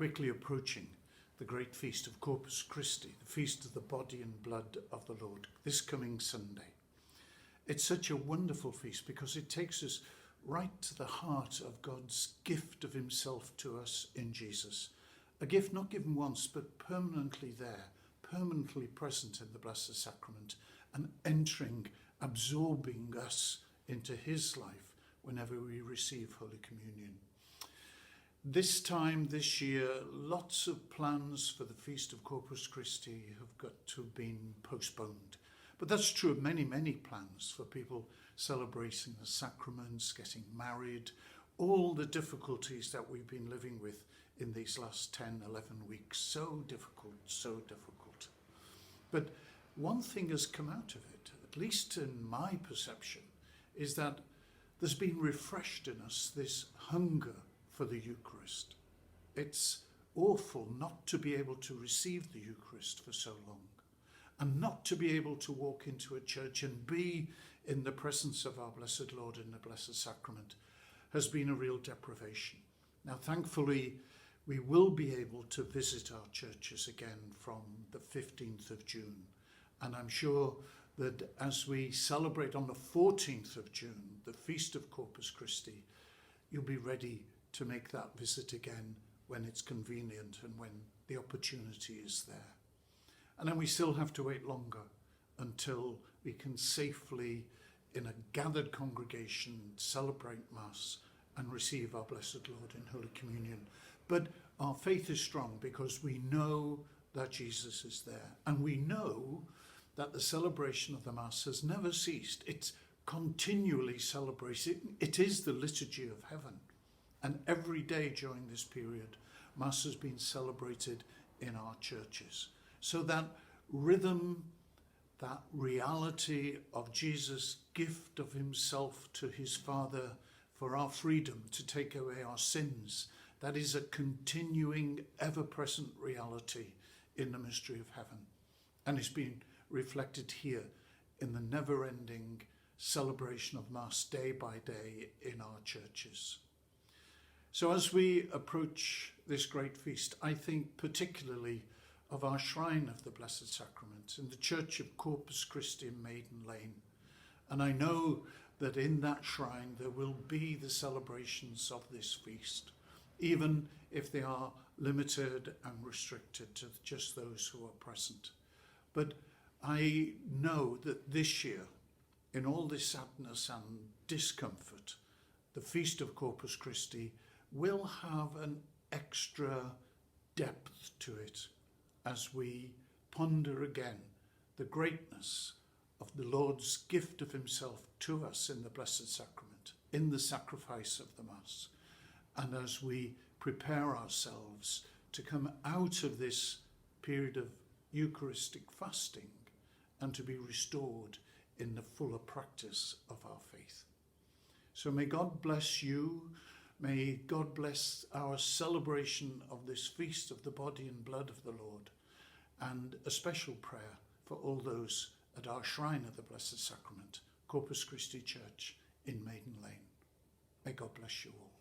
quickly approaching the great feast of Corpus Christi, the feast of the body and blood of the Lord, this coming Sunday. It's such a wonderful feast because it takes us right to the heart of God's gift of himself to us in Jesus. A gift not given once, but permanently there, permanently present in the Blessed Sacrament and entering, absorbing us into his life whenever we receive Holy Communion. This time, this year, lots of plans for the Feast of Corpus Christi have got to have been postponed. But that's true of many, many plans for people celebrating the sacraments, getting married, all the difficulties that we've been living with in these last 10, 11 weeks. So difficult, so difficult. But one thing has come out of it, at least in my perception, is that there's been refreshed in us this hunger for the Eucharist. It's awful not to be able to receive the Eucharist for so long and not to be able to walk into a church and be in the presence of our Blessed Lord in the Blessed Sacrament has been a real deprivation. Now, thankfully, we will be able to visit our churches again from the 15th of June. And I'm sure that as we celebrate on the 14th of June, the Feast of Corpus Christi, you'll be ready to make that visit again when it's convenient and when the opportunity is there. And then we still have to wait longer until we can safely, in a gathered congregation, celebrate Mass and receive our Blessed Lord in Holy Communion. But our faith is strong because we know that Jesus is there. And we know that the celebration of the Mass has never ceased. It's continually celebrated. It is the liturgy of heaven. And every day during this period, Mass has been celebrated in our churches. So that rhythm, that reality of Jesus' gift of himself to his Father for our freedom to take away our sins, that is a continuing, ever-present reality in the mystery of heaven. And it's been reflected here in the never-ending celebration of Mass day by day in our churches. So as we approach this great feast, I think particularly of our shrine of the Blessed Sacrament in the Church of Corpus Christi in Maiden Lane. And I know that in that shrine there will be the celebrations of this feast, even if they are limited and restricted to just those who are present. But I know that this year, in all this sadness and discomfort, the Feast of Corpus Christi will have an extra depth to it as we ponder again the greatness of the Lord's gift of himself to us in the Blessed Sacrament, in the sacrifice of the Mass, and as we prepare ourselves to come out of this period of Eucharistic fasting and to be restored in the fuller practice of our faith. So may God bless you. May God bless our celebration of this feast of the body and blood of the Lord, and a special prayer for all those at our shrine of the Blessed Sacrament, Corpus Christi Church in Maiden Lane. May God bless you all.